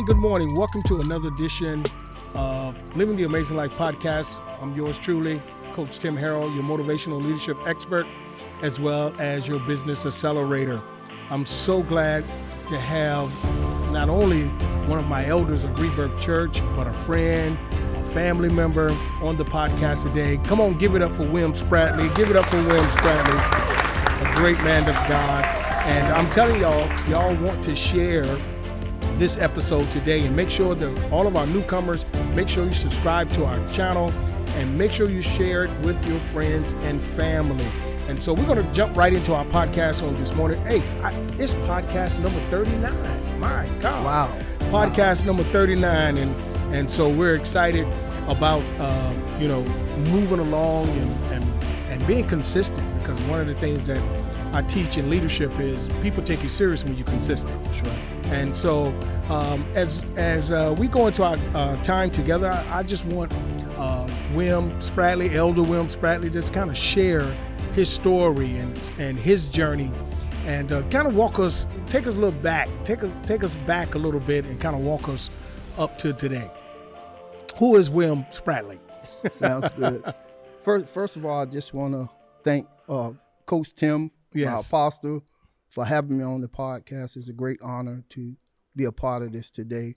good morning. Welcome to another edition of Living the Amazing Life podcast. I'm yours truly, Coach Tim Harrell, your motivational leadership expert, as well as your business accelerator. I'm so glad to have not only one of my elders of Rebirth Church, but a friend, a family member on the podcast today. Come on, give it up for William Spratley. Give it up for William Spratley, a great man of God. And I'm telling y'all want to share this episode today, and make sure that all of our newcomers, make sure you subscribe to our channel and make sure you share it with your friends and family. And so we're going to jump right into our podcast on this morning. Hey, it's podcast number 39. My God. Wow. Podcast number 39. And so we're excited about, moving along and being consistent, because one of the things that I teach in leadership is people take you serious when you're consistent. That's right. And so as we go into our time together, I just want William Spratley, Elder William Spratley, just kind of share his story and his journey, and kind of take us a little back, take us back a little bit, and kind of walk us up to today. Who is William Spratley? Sounds good. First of all, I just want to thank Coach Tim, my apostle, for having me on the podcast. It's a great honor to be a part of this today.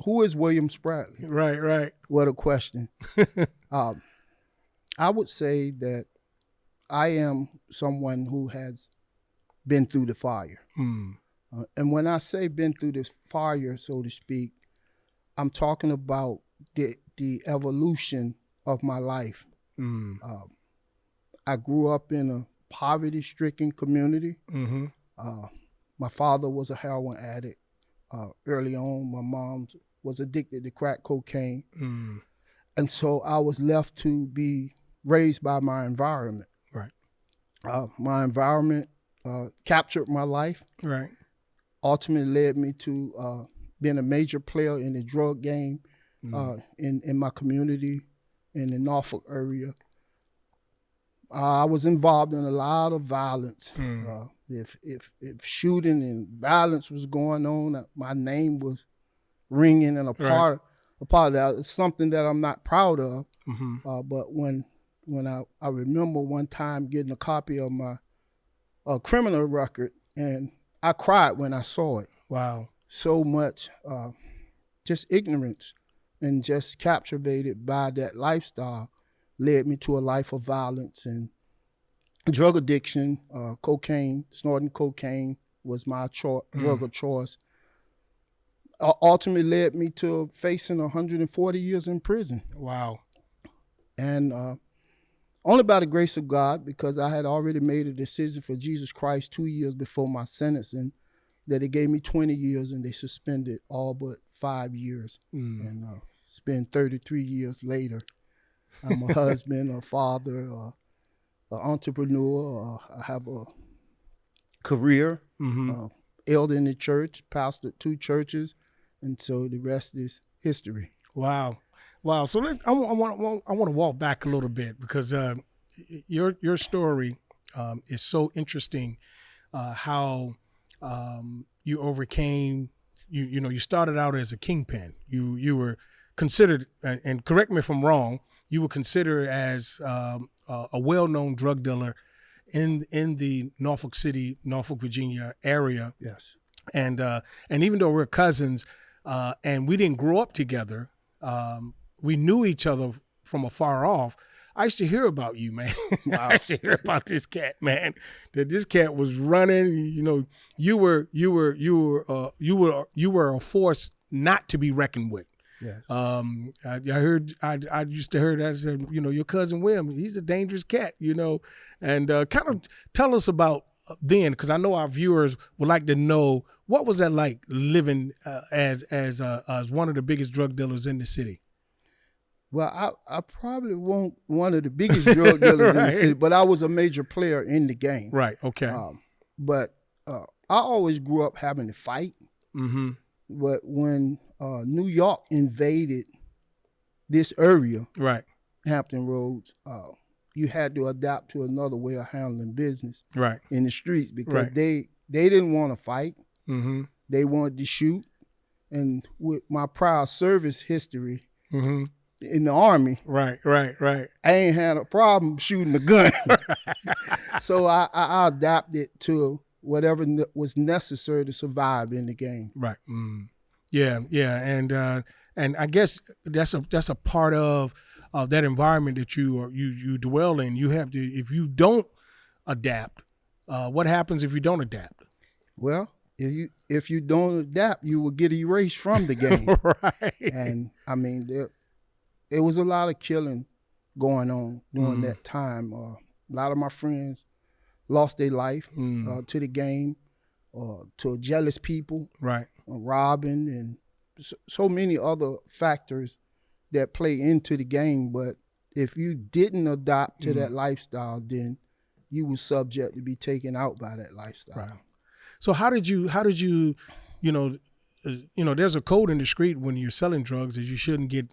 Who is William Spratley? Right. What a question. I would say that I am someone who has been through the fire. And when I say been through this fire, so to speak, I'm talking about the evolution of my life. I grew up in a poverty-stricken community. My father was a heroin addict early on. My mom was addicted to crack cocaine. And so I was left to be raised by my environment. Right. My environment captured my life. Right. Ultimately led me to being a major player in the drug game in my community in the Norfolk area. I was involved in a lot of violence. If shooting and violence was going on, my name was ringing, and a part of that. It's something that I'm not proud of. But when I remember one time getting a copy of my criminal record, and I cried when I saw it. Wow. So much just ignorance and just captivated by that lifestyle led me to a life of violence and drug addiction. Cocaine, snorting cocaine was my drug of choice. Ultimately led me to facing 140 years in prison. Wow. And only by the grace of God, because I had already made a decision for Jesus Christ 2 years before my sentencing, that they gave me 20 years and they suspended all but 5 years. And it's been 33 years later. I'm a husband, a father, an entrepreneur. I have a career, elder in the church, pastored 2 churches, and so the rest is history. Wow. So I want to walk back a little bit, because your story is so interesting. How you overcame. You started out as a kingpin. You were considered, and correct me if I'm wrong, you were considered as a well-known drug dealer in the Norfolk City, Norfolk, Virginia area. Yes. And even though we're cousins, and we didn't grow up together, we knew each other from afar off. I used to hear about you, man. Wow. I used to hear about this cat, man. That this cat was running. You were a force not to be reckoned with. Yes. I used to hear that. I said, your cousin William, he's a dangerous cat, and kind of tell us about then, because I know our viewers would like to know, what was that like living as one of the biggest drug dealers in the city? Well, I probably won't one of the biggest drug dealers in the city, but I was a major player in the game. Right. Okay. But I always grew up having to fight. But when New York invaded this area, right, Hampton Roads, you had to adapt to another way of handling business, right, in the streets, because they didn't want to fight. Mm-hmm. They wanted to shoot. And with my prior service history Mm-hmm. in the Army, Right. I ain't had a problem shooting a gun. So I adapted to whatever was necessary to survive in the game. Right. Yeah. And I guess that's a part of that environment that you dwell in. You have to, if you don't adapt, what happens if you don't adapt? Well, if you don't adapt, you will get erased from the game. Right. And I mean, there was a lot of killing going on during that time. A lot of my friends lost their life to the game, to jealous people, Right. robbing, and so many other factors that play into the game. But if you didn't adopt to that lifestyle, then you were subject to be taken out by that lifestyle. Right. So how did you, there's a code in the street when you're selling drugs that you shouldn't get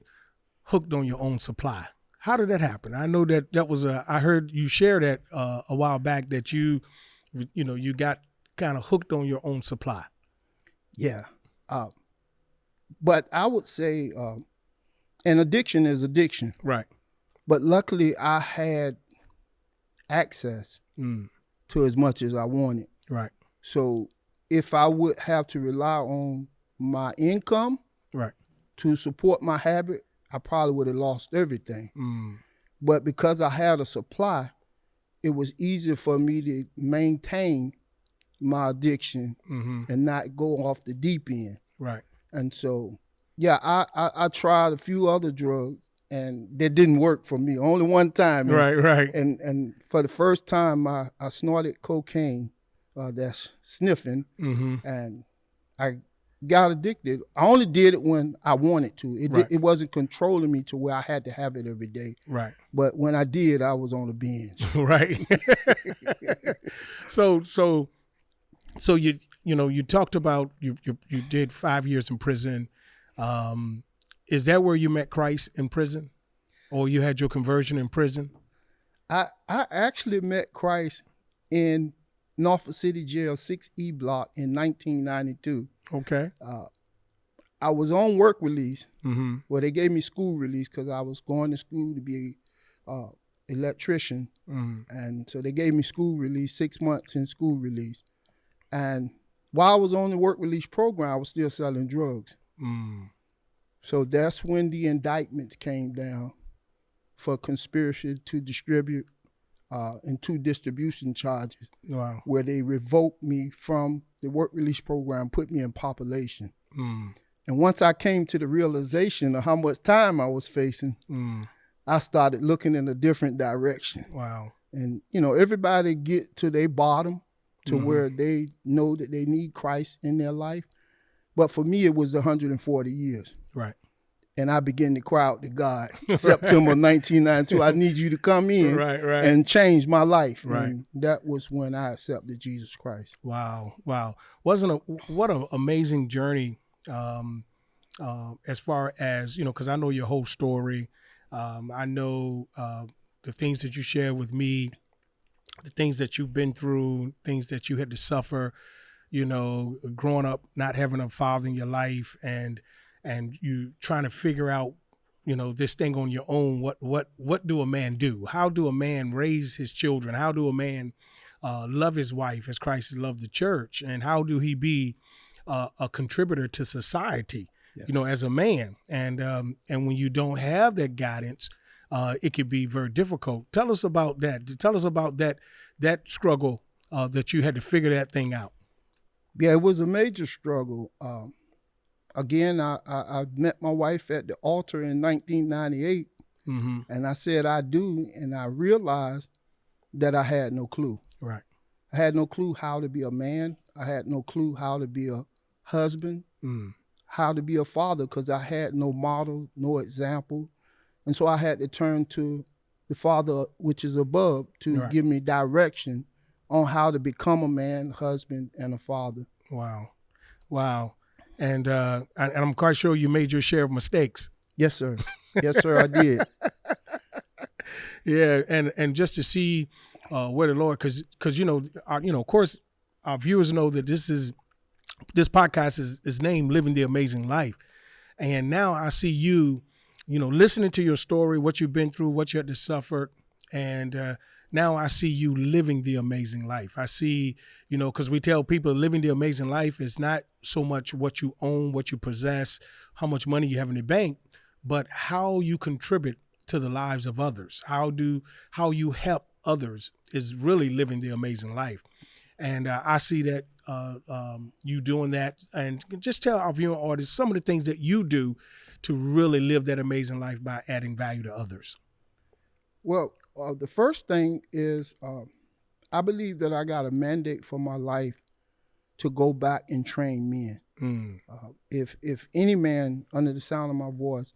hooked on your own supply. How did that happen? I know that was I heard you share that a while back that you got kind of hooked on your own supply. Yeah. But I would say an addiction is addiction. Right. But luckily I had access to as much as I wanted. Right. So if I would have to rely on my income to support my habit, I probably would have lost everything. But because I had a supply, it was easier for me to maintain my addiction and not go off the deep end. Right. And so, yeah, I tried a few other drugs and they didn't work for me. Only one time. Right. And for the first time, I snorted cocaine. That's sniffing, and I got addicted. I only did it when I wanted to. It wasn't controlling me to where I had to have it every day. Right. But when I did, I was on a binge. Right. So you talked about you did 5 years in prison. Is that where you met Christ, in prison, or you had your conversion in prison? I actually met Christ in Norfolk City Jail 6E block in 1992. Okay. I was on work release. Well, they gave me school release because I was going to school to be an electrician. And so they gave me school release, 6 months in school release. And while I was on the work release program, I was still selling drugs. So that's when the indictments came down for conspiracy to distribute and 2 distribution charges. Wow. Where they revoked me from the work release program, put me in population. And once I came to the realization of how much time I was facing, I started looking in a different direction. Wow. And, everybody get to their bottom to where they know that they need Christ in their life. But for me, it was the 140 years. Right. And I began to cry out to God, September 1992, I need you to come in and change my life. Right. And that was when I accepted Jesus Christ. Wow. What an amazing journey as far as, because I know your whole story. I know the things that you shared with me, the things that you've been through, things that you had to suffer, growing up, not having a father in your life, and you trying to figure out, this thing on your own. What do a man do? How do a man raise his children? How do a man love his wife as Christ has loved the church? And how do he be a contributor to society, yes, as a man? And when you don't have that guidance, it could be very difficult. Tell us about that. Tell us about that struggle that you had to figure that thing out. Yeah, it was a major struggle. Again, I met my wife at the altar in 1998, and I said I do, and I realized that I had no clue. Right. I had no clue how to be a man. I had no clue how to be a husband, how to be a father, because I had no model, no example. And so I had to turn to the Father, which is above, to give me direction on how to become a man, husband, and a father. Wow. And I'm quite sure you made your share of mistakes. Yes, sir. Yes, sir, I did. Yeah, and just to see where the Lord, because of course, our viewers know that this is this podcast is named Living the Amazing Life. And now I see you, listening to your story, what you've been through, what you had to suffer. And now I see you living the amazing life. I see, because we tell people living the amazing life is not so much what you own, what you possess, how much money you have in the bank, but how you contribute to the lives of others. How you help others is really living the amazing life. And I see that you doing that. And just tell our viewing audience some of the things that you do to really live that amazing life by adding value to others. Well, the first thing is I believe that I got a mandate for my life to go back and train men. If any man under the sound of my voice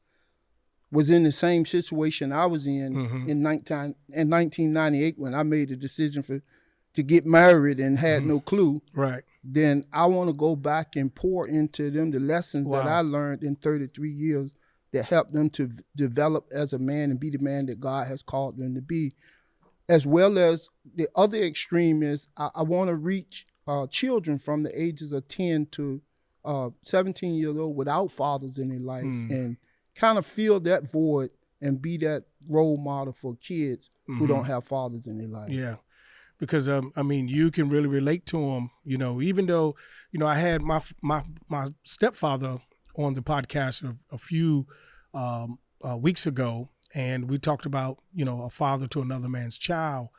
was in the same situation I was in in 1998 when I made the decision to get married and had no clue, right? Then I want to go back and pour into them the lessons that I learned in 33 years that helped them to develop as a man and be the man that God has called them to be. As well as the other extreme is I want to reach children from the ages of 10 to 17 years old without fathers in their life and kind of fill that void and be that role model for kids who don't have fathers in their life. Yeah. Because, you can really relate to them, even though, I had my stepfather on the podcast a few weeks ago, and we talked about, a father to another man's child.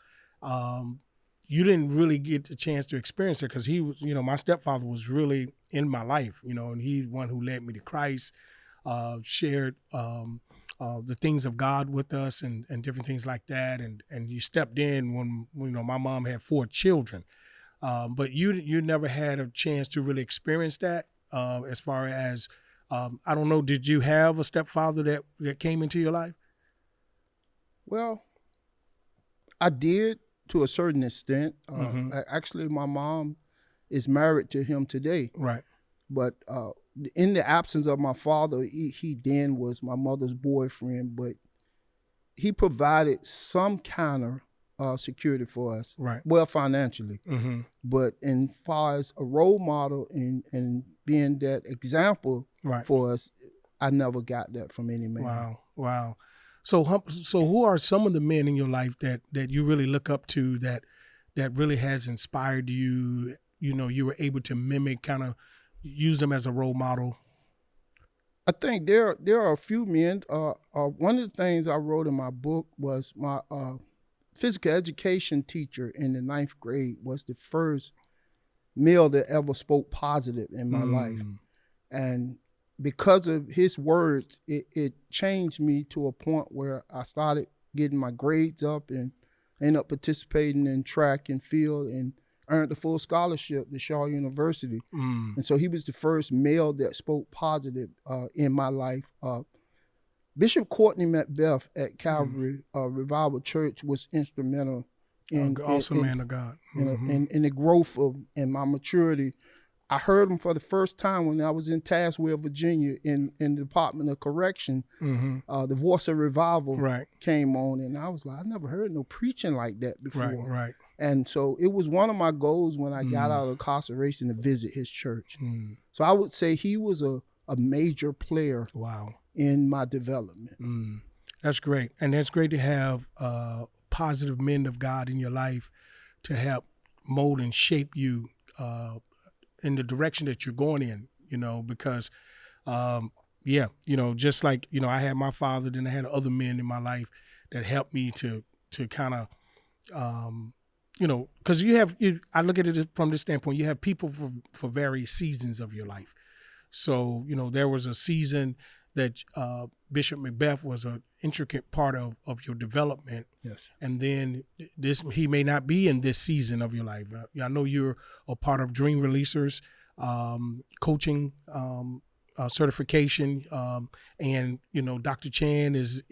You didn't really get the chance to experience it because he was, my stepfather was really in my life, and he's one who led me to Christ, shared the things of God with us and different things like that. And you stepped in when my mom had 4 children. But you never had a chance to really experience that as far as, I don't know, did you have a stepfather that came into your life? Well, I did to a certain extent. Actually, my mom is married to him today. Right. But in the absence of my father, he then was my mother's boyfriend, but he provided some kind of security for us, right? Well, financially. But in far as a role model and being that example for us, I never got that from any man. Wow. So who are some of the men in your life that you really look up to that really has inspired you? You were able to mimic, kind of use them as a role model. I think there are a few men. One of the things I wrote in my book was my physical education teacher in the 9th grade was the first male that ever spoke positive in my life. And because of his words, it changed me to a point where I started getting my grades up and ended up participating in track and field and earned a full scholarship to Shaw University. And so he was the first male that spoke positive in my life. Bishop Courtney Macbeth at Calvary Revival Church was instrumental in awesome man of God. In the growth of and my maturity. I heard him for the first time when I was in Tazewell, Virginia, in the Department of Correction. The Voice of Revival came on, and I was like, I never heard no preaching like that before. Right. And so it was one of my goals when I got out of incarceration to visit his church. So I would say he was a major player in my development. That's great. And that's great to have positive men of God in your life to help mold and shape you in the direction that you're going in, because, just like, I had my father, then I had other men in my life that helped me to kind of, because I look at it from this standpoint, you have people for various seasons of your life. So, there was a season that Bishop Macbeth was an intricate part of your development. Yes. And then he may not be in this season of your life. I know you're a part of Dream Releasers, coaching, certification, and Dr. Chan is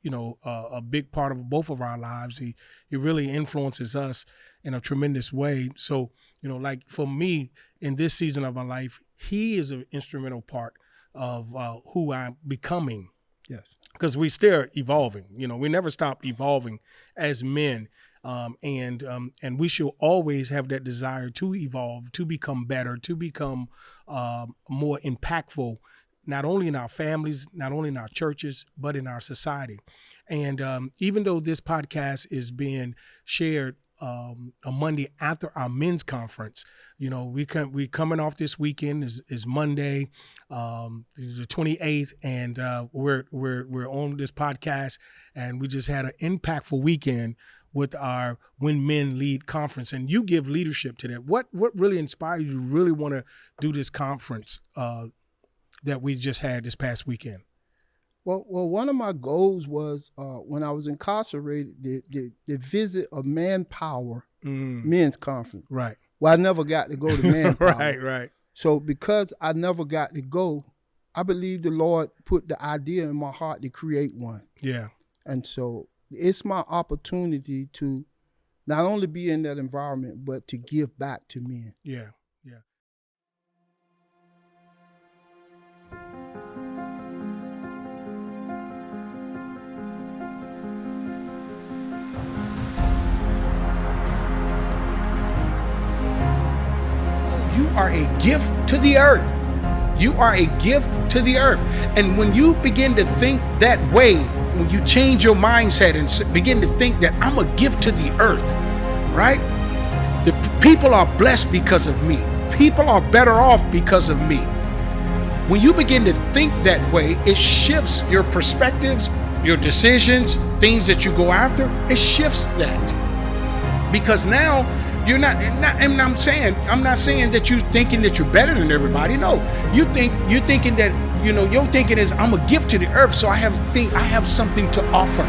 a big part of both of our lives. He really influences us in a tremendous way. So like for me in this season of my life, he is an instrumental part of who I'm becoming. Yes. Because we still evolving. We never stop evolving as men. And we should always have that desire to evolve, to become better, to become more impactful, not only in our families, not only in our churches, but in our society. And even though this podcast is being shared a Monday after our men's conference, we coming off this weekend is Monday, the 28th, and we're on this podcast, and we just had an impactful weekend with our When Men Lead conference, and you give leadership to that. What really inspired you to really want to do this conference that we just had this past weekend? Well, one of my goals was when I was incarcerated, the visit a Manpower men's conference. Right. Well, I never got to go to Manpower. Right. So because I never got to go, I believe the Lord put the idea in my heart to create one. Yeah. And so it's my opportunity to not only be in that environment, but to give back to men. Yeah. You are a gift to the earth. You are a gift to the earth. And when you begin to think that way, when you change your mindset and begin to think that I'm a gift to the earth, right? The people are blessed because of me. People are better off because of me. When you begin to think that way, it shifts your perspectives, your decisions, things that you go after. It shifts that. Because now you're not, and I'm not saying that you're thinking that you're better than everybody. No, you're thinking that, your thinking is, I'm a gift to the earth, so I have something to offer.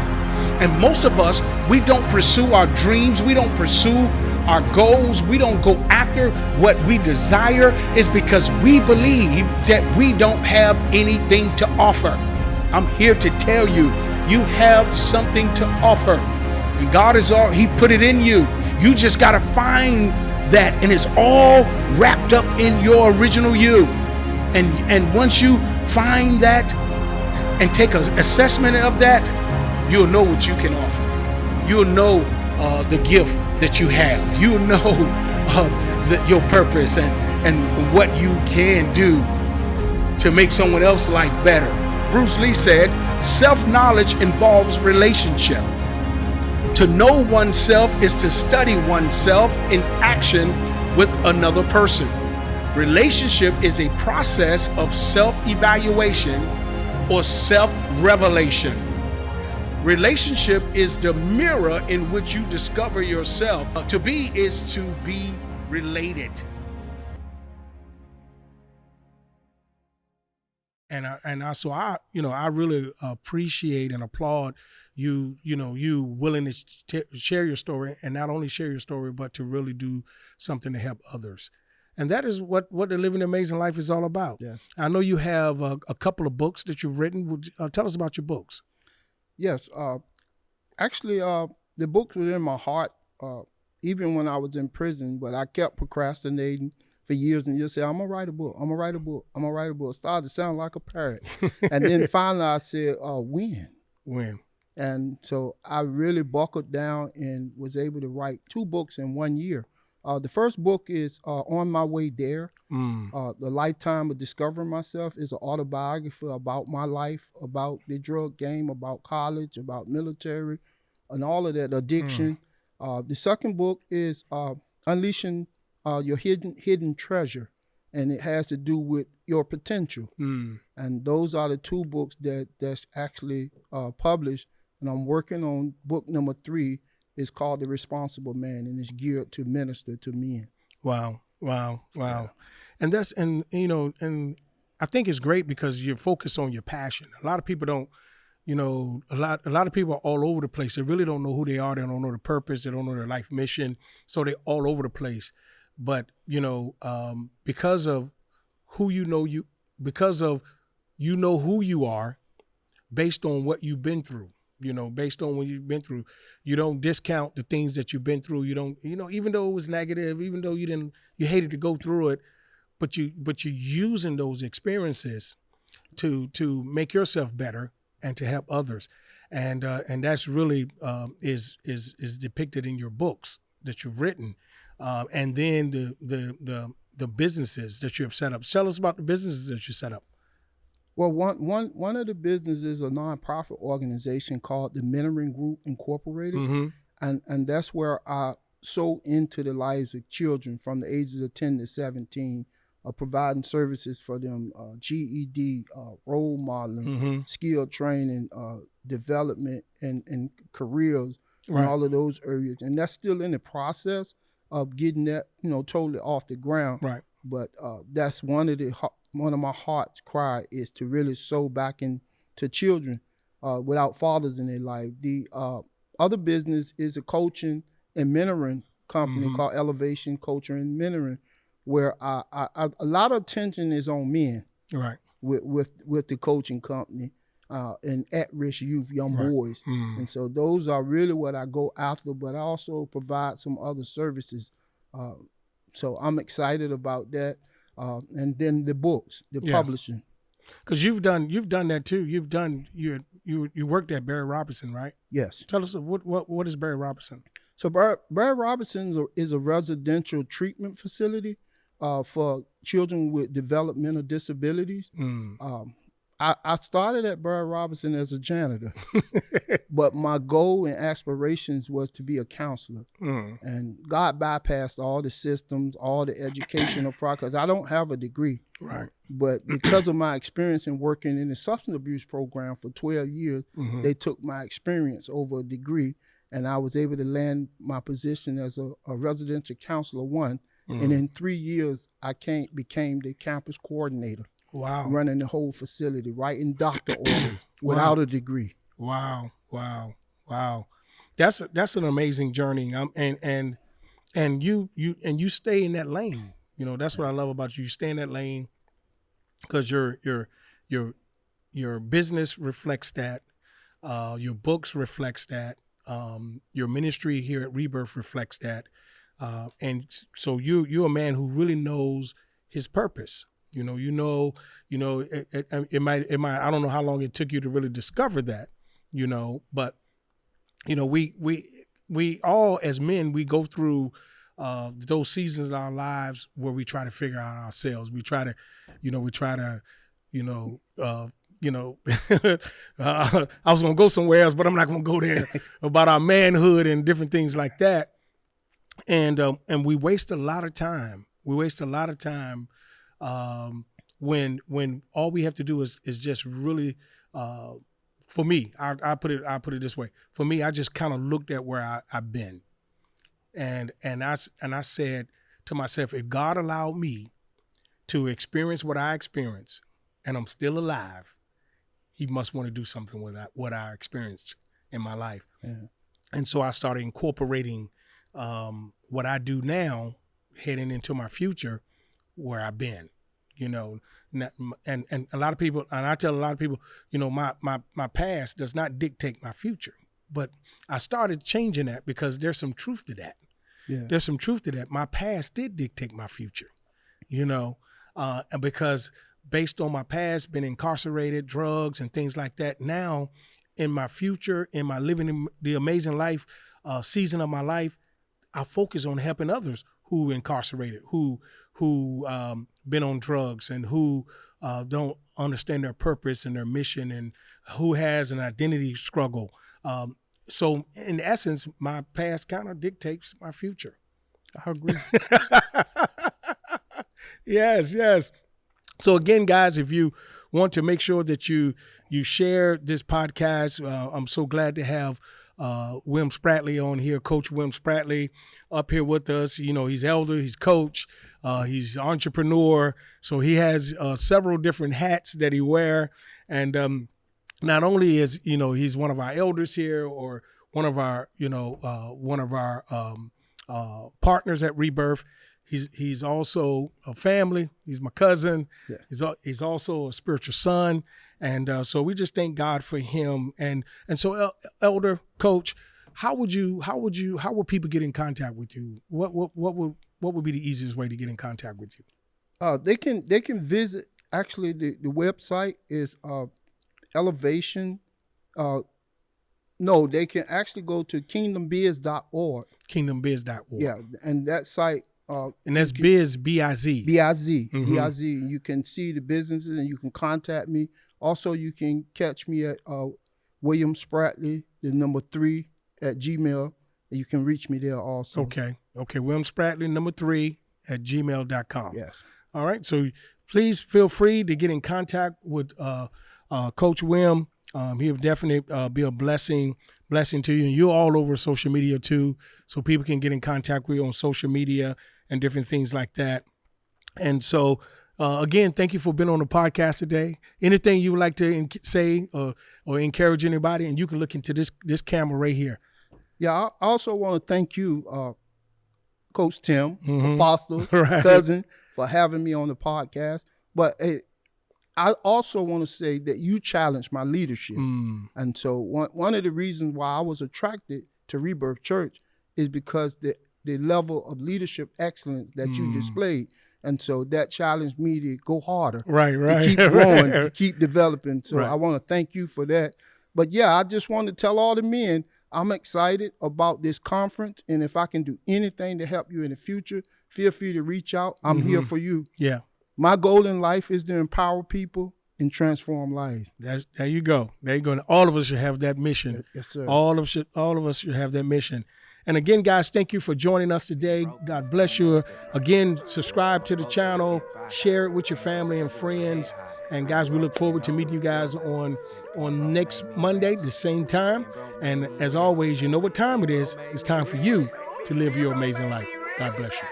And most of us, we don't pursue our dreams, we don't pursue our goals, we don't go after what we desire, is because we believe that we don't have anything to offer. I'm here to tell you, you have something to offer. And God He put it in you. You just got to find that, and it's all wrapped up in your original you. And once you find that and take an assessment of that, you'll know what you can offer. You'll know the gift that you have. You'll know your purpose and what you can do to make someone else's life better. Bruce Lee said, self-knowledge involves relationship. To know oneself is to study oneself in action with another person. Relationship is a process of self-evaluation or self-revelation. Relationship is the mirror in which you discover yourself. To be is to be related. So I really appreciate and applaud you willing to share your story, and not only share your story, but to really do something to help others. And that is what the Living Amazing Life is all about. Yes. I know you have a couple of books that you've written. Tell us about your books. Yes. Actually, the books were in my heart even when I was in prison, but I kept procrastinating for years and years. Say, I'm going to write a book. I'm going to write a book. I'm going to write a book. It started to sound like a parrot. And then finally I said, when? When? And so I really buckled down and was able to write 2 books in 1 year. The first book is On My Way There. The Lifetime of Discovering Myself is an autobiography about my life, about the drug game, about college, about military, and all of that, addiction. The second book is Unleashing Your Hidden Treasure, and it has to do with your potential. And those are the 2 books that's actually published. And I'm working on book number 3. It's called The Responsible Man, and it's geared to minister to men. Wow. Yeah. And I think it's great because you're focused on your passion. A lot of people don't, a lot of people are all over the place. They really don't know who they are. They don't know the purpose. They don't know their life mission. So they're all over the place. But, because of who because of who you are based on what you've been through. Based on what you've been through, you don't discount the things that you've been through. You don't, even though it was negative, even though you hated to go through it, but you're using those experiences to make yourself better and to help others. and that's really is depicted in your books that you've written, and then the businesses that you have set up. Tell us about the businesses that you set up. Well, one of the businesses is a nonprofit organization called the Mentoring Group Incorporated, Mm-hmm. and that's where I sow into the lives of children from the ages of 10 to 17, providing services for them, GED, role modeling, Mm-hmm. skill training, development, and careers, Right. and all of those areas. And that's still in the process of getting that, totally off the ground. Right. But that's one of my heart's cry is to really sow back into children without fathers in their life. The other business is a coaching and mentoring company Mm-hmm. called Elevation Coaching and Mentoring, where a lot of attention is on men Right. with the coaching company and at-risk youth, young Right. boys. Mm. And so those are really what I go after, but I also provide some other services. So I'm excited about that. And then the books, the Yeah. publishing. Because you've done that too. You worked at Barry Robinson, right? Yes. Tell us what is Barry Robinson? So Barry Robinson is a residential treatment facility for children with developmental disabilities. Mm. I started at Barry Robinson as a janitor, but my goal and aspirations was to be a counselor. Mm. And God bypassed all the systems, all the educational process. I don't have a degree, Right. but because of my experience in working in the substance abuse program for 12 years, Mm-hmm. they took my experience over a degree, and I was able to land my position as a residential counselor one. Mm. And in 3 years, I became the campus coordinator, Wow. running the whole facility, writing doctor orders without a degree. Wow. That's an amazing journey. And you stay in that lane. That's what I love about you. You stay in that lane because your business reflects that. Your books reflects that. Your ministry here at Rebirth reflects that. And so you're a man who really knows his purpose. It might, I don't know how long it took you to really discover that, but we all as men, we go through those seasons of our lives where we try to figure out ourselves. We try to, I was going to go somewhere else, but I'm not going to go there about our manhood and different things like that. And we waste a lot of time. When all we have to do is just really, for me, I put it this way. For me, I just kind of looked at where I've been, and I said to myself, if God allowed me to experience what I experienced, and I'm still alive, He must want to do something with what I experienced in my life. Yeah. And so I started incorporating what I do now, heading into my future, where I've been. And a lot of people, and I tell a lot of people, my past does not dictate my future. But I started changing that because there's some truth to that. Yeah. There's some truth to that. My past did dictate my future, and because based on my past, been incarcerated, drugs and things like that. Now in my future, in my living the amazing life season of my life, I focus on helping others who incarcerated, who been on drugs and who don't understand their purpose and their mission, and who has an identity struggle. So in essence, my past kind of dictates my future. I agree. Yes. So again, guys, if you want to make sure that you share this podcast, I'm so glad to have William Spratley on here, Coach William Spratley up here with us. He's elder, he's coach, he's entrepreneur. So he has several different hats that he wear. And not only is, he's one of our elders here or one of our partners at Rebirth. He's also a family. He's my cousin. Yeah. He's also a spiritual son. And so we just thank God for him. And so elder, coach, how would people get in contact with you? What would be the easiest way to get in contact with you? They can visit, actually the website is Elevation No, they can actually go to kingdombiz.org. Kingdombiz.org. Yeah, and that site. And that's biz, B-I-Z. B-I-Z, B-I-Z. You can see the businesses and you can contact me. Also, you can catch me at William Spratley, the number 3 at Gmail. You can reach me there also. Okay. William Spratley, number 3 at gmail.com. Yes. All right. So please feel free to get in contact with Coach William. He'll definitely be a blessing to you. And you're all over social media too, so people can get in contact with you on social media and different things like that. And so, again, thank you for being on the podcast today. Anything you would like to say or encourage anybody, and you can look into this camera right here. Yeah, I also want to thank you, Coach Tim, Apostle, Right. cousin, for having me on the podcast. But I also want to say that you challenged my leadership. And so one of the reasons why I was attracted to Rebirth Church is because the level of leadership excellence that you displayed. And so that challenged me to go harder. Right. To keep growing, to keep developing. So I want to thank you for that. But yeah, I just want to tell all the men, I'm excited about this conference. And if I can do anything to help you in the future, feel free to reach out. I'm here for you. Yeah. My goal in life is to empower people and transform lives. There you go. There you go. And all of us should have that mission. Yes, sir. All of us should have that mission. And again, guys, thank you for joining us today. God bless you. Again, subscribe to the channel, share it with your family and friends. And guys, we look forward to meeting you guys on next Monday, the same time. And as always, you know what time it is. It's time for you to live your amazing life. God bless you.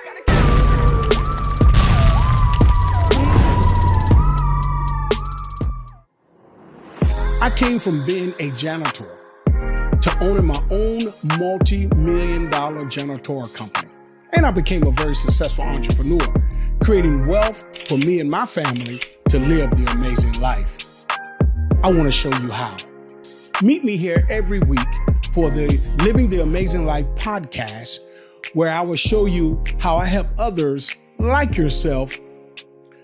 I came from being a janitor to owning my own multi-million-dollar janitorial company. And I became a very successful entrepreneur, creating wealth for me and my family to live the amazing life. I want to show you how. Meet me here every week for the Living the Amazing Life podcast, where I will show you how I help others like yourself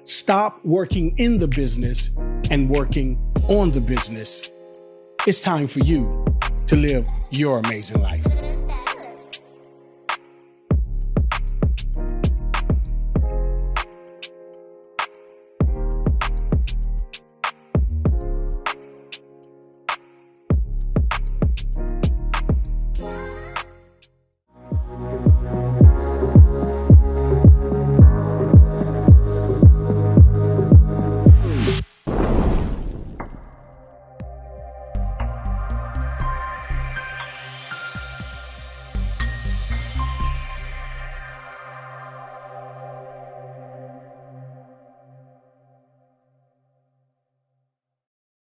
stop working in the business and working on the business. It's time for you to live your amazing life.